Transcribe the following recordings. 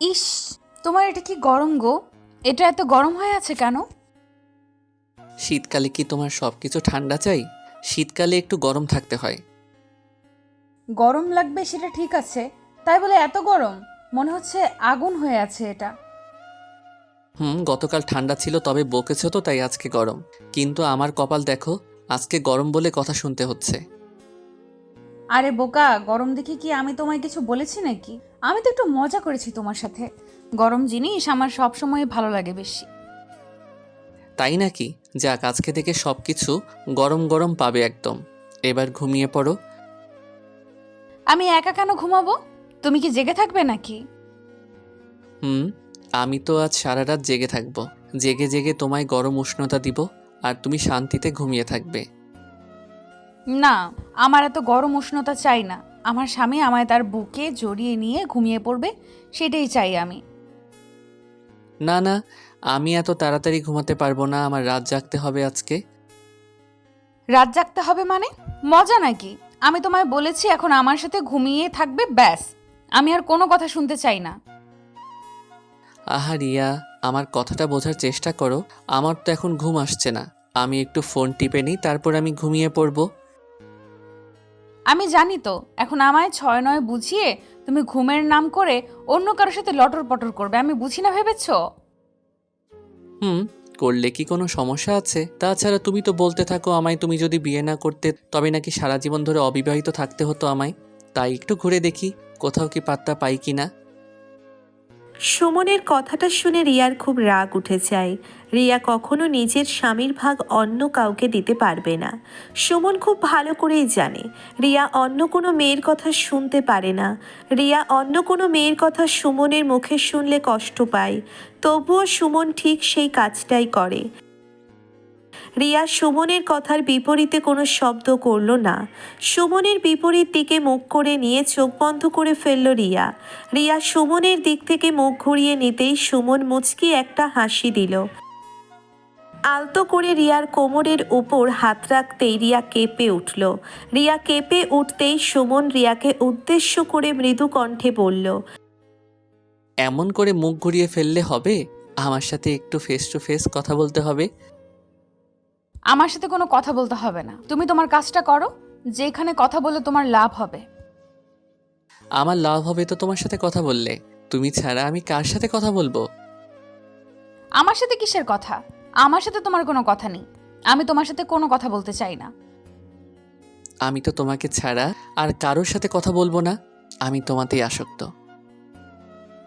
ইস, তোমার এটা কি গরম গো? এটা এত গরম হয়ে আছে কেন? শীতকালে কি তোমার সবকিছু ঠান্ডা চাই? শীতকালে একটু গরম থাকতে হয়। গরম লাগবে সেটা ঠিক আছে, তাই বলে এত গরম? মনে হচ্ছে আগুন হয়ে আছে এটা। গতকাল ঠান্ডা ছিল তবে বকেছো তো তাই আজকে গরম। কিন্তু আমার কপাল দেখো, আজকে গরম বলে কথা শুনতে হচ্ছে। আরে বোকা, গরম দেখে কি আমি তোমায় কিছু বলেছি নাকি? আমি তো একটু মজা করেছি তোমার সাথে। গরম জিনিস আমার সব সময় ভালো লাগে বেশি। তাই নাকি? যাক, আজকে থেকে সবকিছু গরম গরম পাবে একদম। এবার ঘুমিয়ে পড়ো। আমি একা কেন ঘুমাবো? তুমি কি জেগে থাকবে নাকি? হুম, আমি তো আজ সারা রাত জেগে থাকবো। জেগে জেগে তোমায় গরম উষ্ণতা দিব, আর তুমি শান্তিতে ঘুমিয়ে থাকবে। না, আমার এত গরম উষ্ণতা চাই না। আমার স্বামী আমায় তার বুকে জড়িয়ে নিয়ে ঘুমিয়ে পড়বে, সেটাই চাই আমি। না না, আমি এত তাড়াতাড়ি ঘুমাতে পারবো না, আমার রাত জাগতে হবে আজকে। রাত জাগতে হবে মানে? মজা নাকি? আমি তোমায় বলেছি এখন আমার সাথে ঘুমিয়ে থাকবে, ব্যাস। আমি আর কোনো কথা শুনতে চাই না। আহা রিয়া, আমার কথাটা বোঝার চেষ্টা করো। আমার তো এখন ঘুম আসছে না। আমি একটু ফোন টিপে নিই, তারপর আমি ঘুমিয়ে পড়বো। আমি জানি তো, এখন আমায় ছয় নয় বুঝিয়ে তুমি ঘুমের নাম করে অন্য কারোর সাথে লটর পটর করবে, আমি বুঝি না ভেবেছো? হুম, করলে কি কোনো সমস্যা আছে? তাছাড়া তুমি তো বলতে থাকো আমায়, তুমি যদি বিয়ে না করতে তবে নাকি সারা জীবন ধরে অবিবাহিত থাকতে হতো আমায়। তাই একটু ঘুরে দেখি কোথাও কি পাত্তা পাই কি না। সুমনের কথাটা শুনে রিয়ার খুব রাগ উঠে যায়। রিয়া কখনো নিজের স্বামীর ভাগ অন্য কাউকে দিতে পারবে না। সুমন খুব ভালো করেই জানে রিয়া অন্য কোনো মেয়ের কথা শুনতে পারে না। রিয়া অন্য কোনো মেয়ের কথা সুমনের মুখে শুনলে কষ্ট পায়, তবুও সুমন ঠিক সেই কাজটাই করে। রিয়া সুমনের কথার বিপরীতে কোনো শব্দ করল না। সুমনের বিপরীত দিকে মুখ করে নিয়ে চোখ বন্ধ করে ফেলল রিয়া। রিয়া সুমনের দিক থেকে মুখ ঘুরিয়ে নিতেই সুমন মুচকি একটা হাসি দিল। আলতো করে রিয়ার কোমরের উপর হাত রাখতেই রিয়া কেঁপে উঠল। রিয়া কেঁপে উঠতেই সুমন রিয়াকে উদ্দেশ্য করে মৃদু কণ্ঠে বলল, এমন করে মুখ ঘুরিয়ে ফেললে হবে? আমার সাথে একটু ফেস টু ফেস কথা বলতে হবে। আমার সাথে কোনো কথা বলতে হবে না, তুমি তোমার কাজটা করো। যেখানে কথা বলে তোমার লাভ হবে। আমার লাভ হবে তো তোমার সাথে কথা বললে। তুমি ছাড়া আমি কার সাথে কথা বলবো? আমার সাথে কিসের কথা? আমার সাথে তোমার কোনো কথা নেই। আমি তোমার সাথে কোনো কথা বলতে চাই না। আমি তো তোমাকে ছাড়া আর কারোর সাথে কথা বলবো না। আমি তোমাতেই আসক্ত।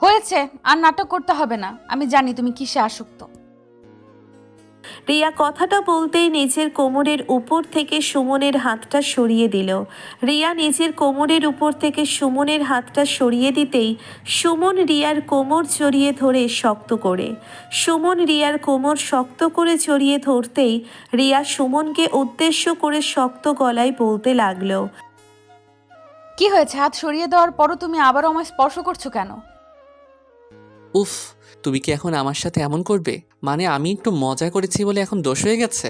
হয়েছে, আর নাটক করতে হবে না, আমি জানি তুমি কিসে আসক্ত। রিয়া কথাটা বলতেই নিজের কোমরের উপর থেকে সুমনের হাতটা সরিয়ে দিল। রিয়া নিজের কোমরের উপর থেকে সুমনের হাতটা সরিয়ে দিতেই সুমন রিয়ার কোমর জড়িয়ে ধরে শক্ত করে। সুমন রিয়ার কোমর শক্ত করে জড়িয়ে ধরতেই রিয়া সুমনকে উদ্দেশ্য করে শক্ত গলায় বলতে লাগলো, কি হয়েছে? হাত সরিয়ে দেওয়ার পরও তুমি আবারও আমায় স্পর্শ করছো কেন? উফ, তুমি কি এখন আমার সাথে এমন করবে? মানে আমি একটু মজা করেছি বলে এখন দোষ হয়ে গেছে?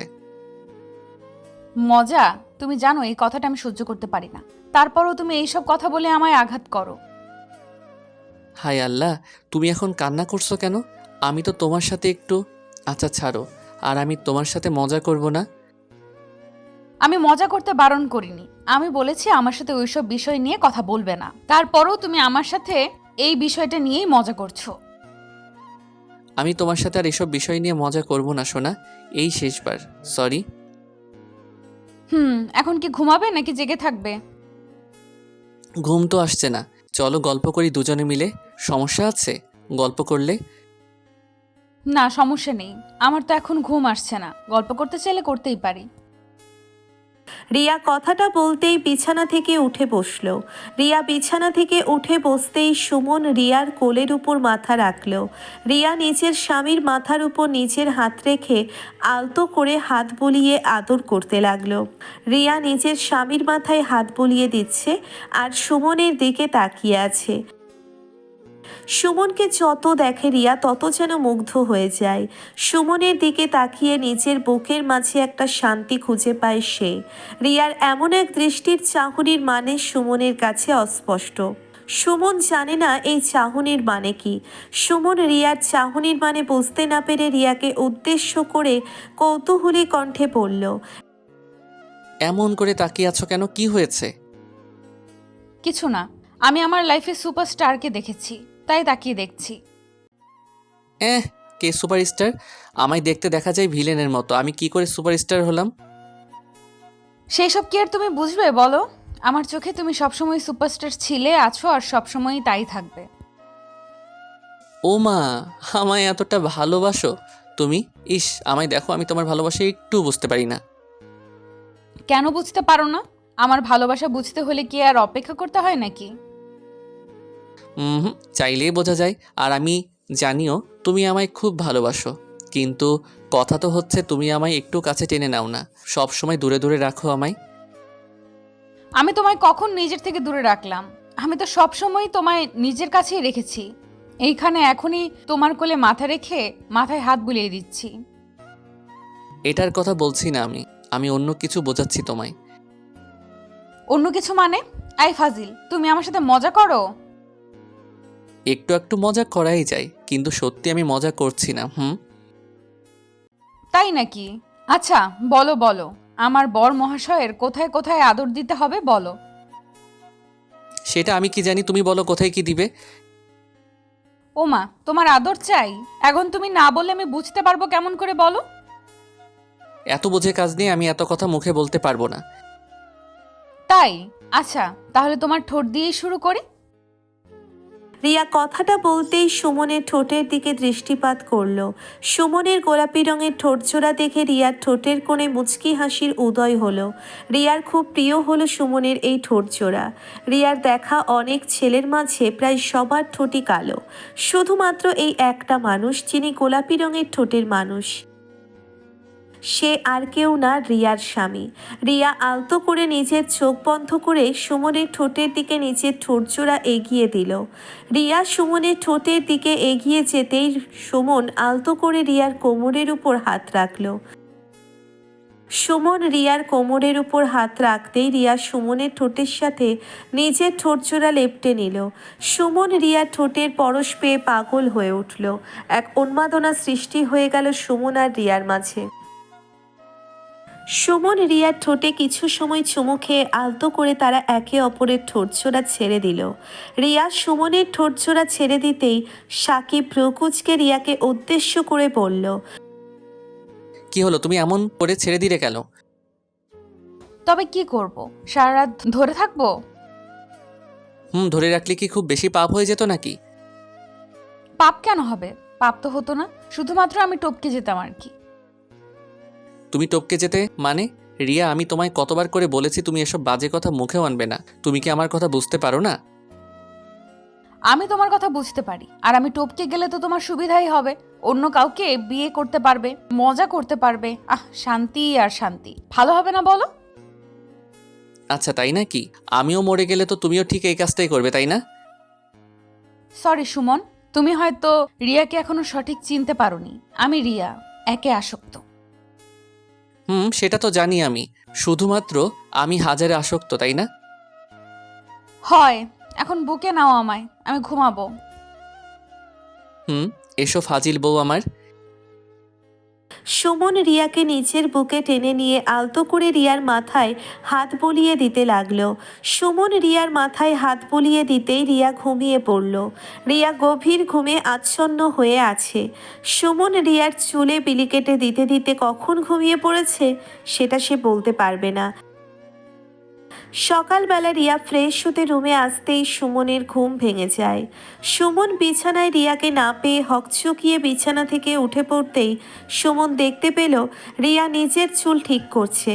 মজা? তুমি জানো এই কথাটা আমি সহ্য করতে পারি না, তারপরও তুমি এইসব কথা বলে আমায় আঘাত করো। হায় আল্লাহ, তুমি এখন কান্না করছো কেন? আমি তো তোমার সাথে একটু... আচ্ছা ছাড়ো, আর আমি তোমার সাথে মজা করব না। আমি মজা করতে বারণ করিনি, আমি বলেছি আমার সাথে ওইসব বিষয় নিয়ে কথা বলবে না, তারপরও তুমি আমার সাথে এই বিষয়টা নিয়েই মজা করছো। আমি তোমার সাথে আর এসব বিষয় নিয়ে মজা করব না সোনা। এই শেষবার, সরি। এখন কি ঘুমাবে নাকি জেগে থাকবে? ঘুম তো আসছে না। চলো গল্প করি দুজনে মিলে। সমস্যা আছে গল্প করলে? না, সমস্যা নেই। আমার তো এখন ঘুম আসছে না, গল্প করতে চাইলে করতেই পারি। রিয়া কথাটা বলতেই বিছানা থেকে উঠে বসল। রিয়া বিছানা থেকে উঠে বসতেই সুমন রিয়ার কোলের উপর মাথা রাখল। রিয়া নিজের স্বামীর মাথার উপর নিজের হাত রেখে আলতো করে হাত বুলিয়ে আদর করতে লাগলো। রিয়া নিজের স্বামীর মাথায় হাত বুলিয়ে দিচ্ছে আর সুমনের দিকে তাকিয়ে আছে। সুমনকে যত দেখে রিয়া তত যেন মুগ্ধ হয়ে যায়। সুমনের দিকে তাকিয়ে নিজের বুকের মাঝে একটা শান্তি খুঁজে পায় সে। রিয়ার এমন এক দৃষ্টির চাহনির মানে সুমনের কাছে অস্পষ্ট। সুমন জানে না এই চাহনির মানে কি। সুমন রিয়ার চাহনির মানে বুঝতে না পেরে রিয়াকে উদ্দেশ্য করে কৌতূহলী কণ্ঠে বলল, এমন করে তাকিয়ে আছো কেন, কি হয়েছে? কিছু না, আমি আমার লাইফে সুপারস্টারকে দেখেছি, তাই তাকিয়ে দেখছি। কে সুপারস্টার? আমায় দেখতে দেখা যায় ভিলেনের মতো, আমি কি করে সুপারস্টার হলাম? সেই সব কি আর তুমি বুঝবে বলো? আমার চোখে তুমি সবসময় সুপারস্টার ছিলে, আছো, আর সবসময়ই তাই থাকবে। ও মা, আমায় এতটা ভালোবাসো তুমি? ইস, আমায় দেখো, আমি তোমার ভালোবাসা একটু বুঝতে পারি না। কেন বুঝতে পারো না? আমার ভালোবাসা বুঝতে হলে কি আর অপেক্ষা করতে হয় নাকি? হুম, চাইলেই বোঝা যায়। আর আমি জানিও তুমি আমায় খুব ভালোবাসো, কিন্তু কথা তো হচ্ছে তুমি আমায় একটু কাছে টেনে নাও না, সব সময় দূরে দূরে রাখো আমায়। আমি তোমায় কখন নিজের থেকে দূরে রাখলাম? আমি তো সবসময় তোমায় নিজের কাছেই রেখেছি। এইখানে এখনই তোমার কোলে মাথা রেখে মাথায় হাত বুলিয়ে দিচ্ছি। এটার কথা বলছি না আমি, আমি অন্য কিছু বোঝাচ্ছি তোমায়। অন্য কিছু মানে? আই ফাজিল, তুমি আমার সাথে মজা করো? একটু একটু মজা করাই যায়, কিন্তু সত্যি আমি মজা করছি না। তাই নাকি? আচ্ছা, বলো বলো, আমার বর মহাশয়ের কোথায় কোথায় আদর দিতে হবে বলো। সেটা আমি কি জানি, তুমি বলো কোথায় কি দিবে। ওমা, তোমার আদর চাই? এখন তুমি না বললে আমি বুঝতে পারবো কেমন করে বলো? এত বোঝে কাজ নিয়ে আমি এত কথা মুখে বলতে পারবো না। তাই? আচ্ছা, তাহলে তোমার ঠোঁট দিয়েই শুরু করি। রিয়া কথাটা বলতেই সুমনের ঠোঁটের দিকে দৃষ্টিপাত করল। সুমনের গোলাপি রঙের ঠোঁটজোড়া দেখে রিয়ার ঠোঁটের কোণে মুচকি হাসির উদয় হলো। রিয়ার খুব প্রিয় হলো সুমনের এই ঠোঁটজোড়া। রিয়ার দেখা অনেক ছেলের মাঝে প্রায় সবার ঠোঁটই কালো, শুধুমাত্র এই একটা মানুষ যিনি গোলাপি রঙের ঠোঁটের মানুষ, সে আর কেউ না, রিয়ার স্বামী। রিয়া আলতো করে নিজের চোখ বন্ধ করে সুমনের ঠোঁটের দিকে নিজের ঠোঁটজোড়া এগিয়ে দিল। রিয়া সুমনের ঠোঁটের দিকে এগিয়ে যেতেই সুমন আলতো করে রিয়ার কোমরের উপর হাত রাখল। সুমন রিয়ার কোমরের উপর হাত রাখতেই রিয়া সুমনের ঠোঁটের সাথে নিজের ঠোঁটজোড়া লেপটে নিল। সুমন রিয়ার ঠোঁটের পরশ পেয়ে পাগল হয়ে উঠল। এক উন্মাদনা সৃষ্টি হয়ে গেল সুমন আর রিয়ার মাঝে। সুমন রিয়ার ঠোঁটে কিছু সময় চুমু খেয়ে আলতো করে তারা একে অপরের ঠোঁটজোড়া ছেড়ে দিল। রিয়া সুমনের ঠোঁটজোড়া ছেড়ে দিতেই সাকিব ভ্রুকুচকে রিয়াকে উদ্দেশ্য করে বলল, কি হলো, তুমি এমন করে ছেড়ে দিলে কেন? তবে কি করব, সারা রাত ধরে থাকবো? ধরে রাখলে কি খুব বেশি পাপ হয়ে যেত নাকি? পাপ কেন হবে? পাপ তো হতো না, শুধুমাত্র আমি টপকে যেতাম আর কি। তুমি টপকে যেতে মানে? রিয়া, আমি তোমায় কতবার করে বলেছি তুমি এসব বাজে কথা মুখেও আনবে না, তুমি কি আমার কথা বুঝতে পারো না? আমি তোমার কথা বুঝতে পারি, আর আমি টপকে গেলে তো তোমার সুবিধাই হবে। অন্য কাউকে বিয়ে করতে পারবে, মজা করতে পারবে। শান্তি আর শান্তি, ভালো হবে না বলো? আচ্ছা, তাই নাকি? আমিও মরে গেলে তো তুমিও ঠিক এই কাজটাই করবে, তাই না? সরি সুমন, তুমি হয়তো রিয়াকে এখনো সঠিক চিনতে পারোনি। আমি রিয়া, একে আসক্ত। সেটা তো জানি আমি, শুধুমাত্র আমি হাজারে আসক্ত, তাই না? হয়, এখন বুকে নাও আমায়, আমি ঘুমাবো। এসো ফাজিল বউ আমার। সুমন রিয়াকে নিচের বুকে টেনে নিয়ে আলতো করে রিয়ার মাথায় হাত বুলিয়ে দিতে লাগলো। সুমন রিয়ার মাথায় হাত বুলিয়ে দিতেই রিয়া ঘুমিয়ে পড়ল। রিয়া গভীর ঘুমে আচ্ছন্ন হয়ে আছে। সুমন রিয়ার চুলে বিলি কেটে দিতে দিতে কখন ঘুমিয়ে পড়েছে সেটা সে বলতে পারবে না। সকালবেলা রিয়া ফ্রেশ হতে রুমে আসতেই সুমনের ঘুম ভেঙে যায়। সুমন বিছানায় রিয়াকে না পেয়ে হকচকিয়ে বিছানা থেকে উঠে পড়তেই সুমন দেখতে পেল রিয়া নিজের চুল ঠিক করছে।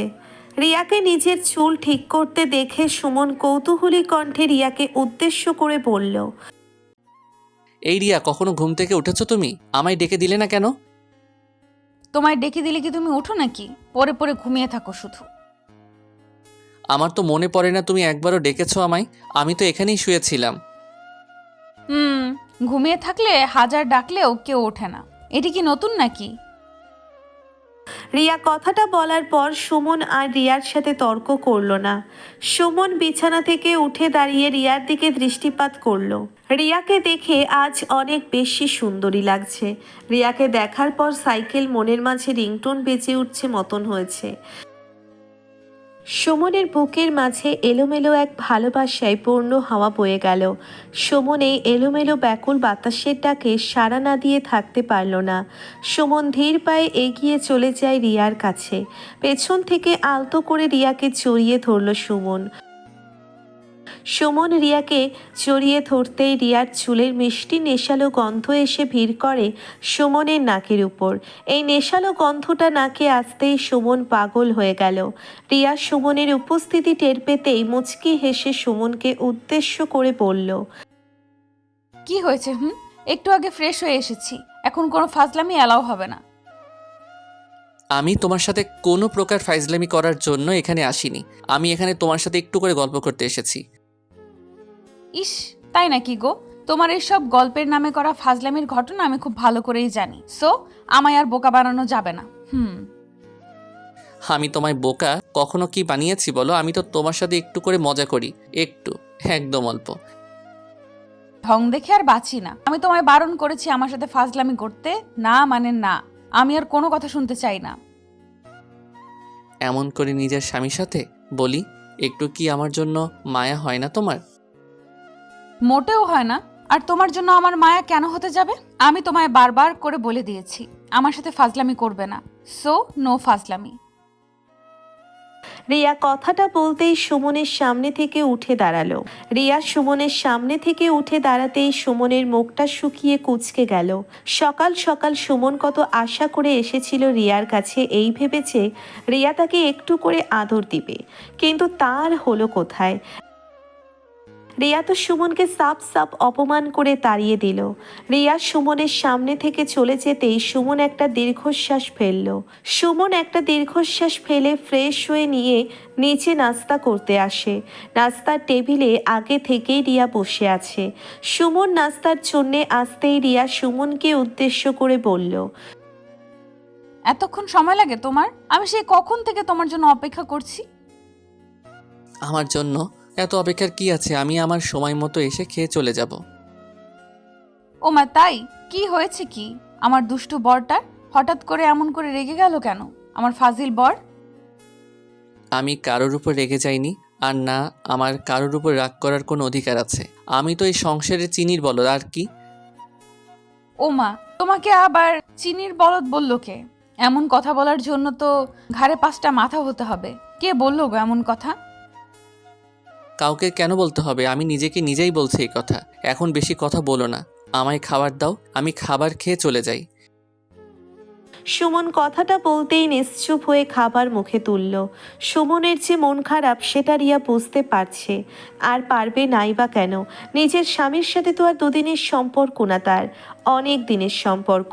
রিয়াকে নিজের চুল ঠিক করতে দেখে সুমন কৌতূহলী কণ্ঠে রিয়াকে উদ্দেশ্য করে বলল, এই রিয়া, কখনো ঘুম থেকে উঠেছো তুমি? আমায় ডেকে দিলে না কেন? তোমায় ডেকে দিলে কি তুমি ওঠো নাকি? পরে পরে ঘুমিয়ে থাকো শুধু। আমার তো মনে পড়ে না তুমি একবারও ডেকেছো আমায়, আমি তো এখানেই শুয়েছিলাম। ঘুমিয়ে থাকলে হাজার ডাকলেও কেউ ওঠে না, এটি কি নতুন নাকি? রিয়া কথাটা বলার পর সুমন আর রিয়ার সাথে তর্ক করলো না। সুমন বিছানা থেকে উঠে দাঁড়িয়ে রিয়ার দিকে দৃষ্টিপাত করলো। রিয়াকে দেখে আজ অনেক বেশি সুন্দরী লাগছে। রিয়াকে দেখার পর সাইকেল মনের মাঝে রিংটোন বেজে উঠছে মতন হয়েছে। সুমনের বুকের মাঝে এলোমেলো এক ভালোবাসায় পূর্ণ হাওয়া বয়ে গেল। সুমন এই এলোমেলো ব্যাকুল বাতাসের ডাকে সাড়া না দিয়ে থাকতে পারল না। সুমন ধীর পায়ে এগিয়ে চলে যায় রিয়ার কাছে। পেছন থেকে আলতো করে রিয়াকে জড়িয়ে ধরল সুমন। সুমন রিয়াকে জড়িয়ে ধরতেই রিয়ার চুলের মিষ্টি নেশালো গন্ধ এসে ভিড় করে সুমনের নাকের উপর। এই নেশালো গন্ধটা নাকে আসতেই সুমন পাগল হয়ে গেল। রিয়া সুমনের উপস্থিতি টের পেতেই মুচকি হেসে সুমনকে উদ্দেশ্য করে বলল, কি হয়েছে? একটু আগে ফ্রেশ হয়ে এসেছি, এখন কোনো ফাজলামি অ্যালাউ হবে না। আমি তোমার সাথে কোনো প্রকার ফাইজলামি করার জন্য এখানে আসিনি। আমি এখানে তোমার সাথে একটু করে গল্প করতে এসেছি। ইস, তাই নাকি গো? তোমার এইসব গল্পের নামে করা ফাজলামির ঘটনা আমি খুব ভালো করেই জানি। সো আমায় আর বোকা বানানো যাবে না। আমি তোমায় বোকা কখনো কি বানিয়েছি বলো? আমি তো তোমার সাথে একটু করে মজা করি, একটু, একদম অল্প। ঢং দেখে আর বাঁচি না। আমি তোমায় বারণ করেছি আমার সাথে ফাজলামি করতে। না মানে না, আমি আর কোনো কথা শুনতে চাই না। এমন করে নিজের স্বামীর সাথে বলি, একটু কি আমার জন্য মায়া হয় না তোমার? মোটেও হয় না। আর তোমার জন্য আমার মায়া কেন হতে যাবে? আমি তোমায় বারবার করে বলে দিয়েছি আমার সাথে ফাজলামি করবে না। সো নো ফাজলামি। রিয়া কথাটা বলতেই সুমনের সামনে থেকে উঠে দাঁড়ালো। রিয়া সুমনের সামনে থেকে উঠে দাঁড়াতেই সুমনের মুখটা শুকিয়ে কুঁচকে গেল। সকাল সকাল সুমন কত আশা করে এসেছিল রিয়ার কাছে, এই ভেবেছে রিয়া তাকে একটু করে আদর দিবে, কিন্তু তার হলো কোথায়? রিয়া তো সুমনকে সাপ সাপ অপমান করে তাড়িয়ে দিল। রিয়া সুমনের সামনে থেকে চলে যেতেই সুমন একটা দীর্ঘশ্বাস ফেলে ফ্রেশ হয়ে নিয়ে নিচে নাস্তা করতে আসে। নাস্তার টেবিলে আগে থেকেই রিয়া বসে আছে। সুমন নাস্তার জন্যে আসতেই রিয়া সুমনকে উদ্দেশ্য করে বলল, এতক্ষণ সময় লাগে তোমার? আমি সেই কখন থেকে তোমার জন্য অপেক্ষা করছি। আমার জন্য এত অপেক্ষার কি আছে? আমি আমার সময় মতো এসে খেয়ে চলে যাব। ও মা, তাই? কি হয়েছে কি আমার দুষ্টু বরটা? হঠাৎ করে এমন করে রেগে গেল কেন আমার ফাজিল বর? আমি কারোর উপর রেগে যাইনি, আর না আমার কারোর উপর রাগ করার কোনো অধিকার আছে। আমি তো এই সংসারের চিনির বলদ, আর কি। ও মা, তোমাকে আবার চিনির বলদ বললো কে? এমন কথা বলার জন্য তো ঘাড়ে 5টা মাথা হতে হবে। কে বললো গো এমন কথা? কাউকে কেন বলতে হবে? আমি নিজেকে নিজেই বলছি এই কথা। এখন বেশি কথা বলো না, আমায় খাবার দাও, আমি খাবার খেয়ে চলে যাই। সুমন কথাটা বলতেই নিশ্চুপ হয়ে খাবার মুখে তুলল। সুমনের যে মন খারাপ সেটা রিয়া বুঝতে পারছে, আর পারবে নাই বা কেন। নিজের স্বামীর সাথে তো আর দুদিনের সম্পর্ক না, তার অনেক দিনের সম্পর্ক।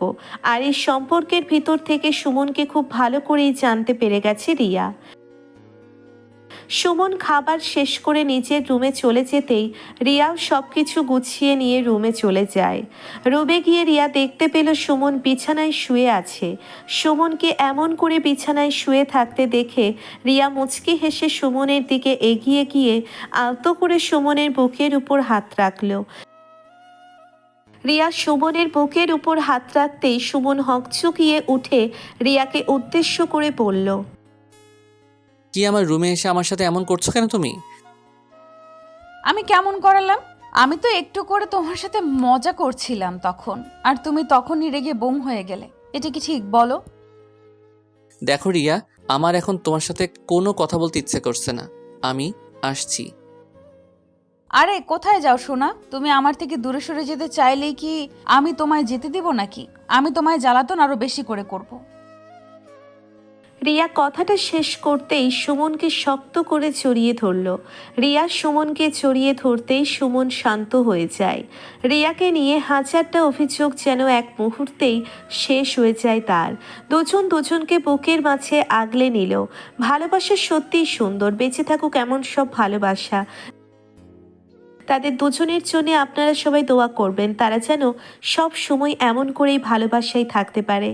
আর এই সম্পর্কের ভিতর থেকে সুমনকে খুব ভালো করেই জানতে পেরে গেছে রিয়া। সুমন খাবার শেষ করে নিজের রুমে চলে যেতেই রিয়াও সবকিছু গুছিয়ে নিয়ে রুমে চলে যায়। রুমে গিয়ে রিয়া দেখতে পেল সুমন বিছানায় শুয়ে আছে। সুমনকে এমন করে বিছানায় শুয়ে থাকতে দেখে রিয়া মুচকি হেসে সুমনের দিকে এগিয়ে গিয়ে আলতো করে সুমনের বুকের উপর হাত রাখল। রিয়া সুমনের বুকের উপর হাত রাখতেই সুমন হকচকিয়ে উঠে রিয়াকে উদ্দেশ্য করে বলল, কি আমার রুমে এসে আমার সাথে এমন করছো কেন তুমি? আমি কেমন করালাম? আমি তো একটু করে তোমার সাথে মজা করছিলাম তখন, আর তুমি তখনই রেগে বোম হয়ে গেলে। এটা কি ঠিক বলো? দেখো রিয়া, আমার এখন তোমার সাথে কোনো কথা বলতে ইচ্ছে করছে না। আমি আসছি। আরে কোথায় যাও সোনা? তুমি আমার থেকে দূরে সরে যেতে চাইলেই কি আমি তোমায় যেতে দিব নাকি? আমি তোমায় জ্বালাতন আরো বেশি করে করব। রিয়া কথাটা শেষ করতেই সুমনকে শক্ত করে জড়িয়ে ধরল। রিয়া সুমনকে জড়িয়ে ধরতেই সুমন শান্ত হয়ে যায়। রিয়াকে নিয়ে হাজারটা অভিযোগ যেন এক মুহূর্তেই শেষ হয়ে যায় তার। দুজন দুজনকে বুকের মাঝে আগলে নিল। ভালোবাসা সত্যিই সুন্দর, বেঁচে থাকুক এমন সব ভালোবাসা। তাদের দুজনের জন্য আপনারা সবাই দোয়া করবেন, তারা যেন সব সময় এমন করেই ভালোবাসায় থাকতে পারে।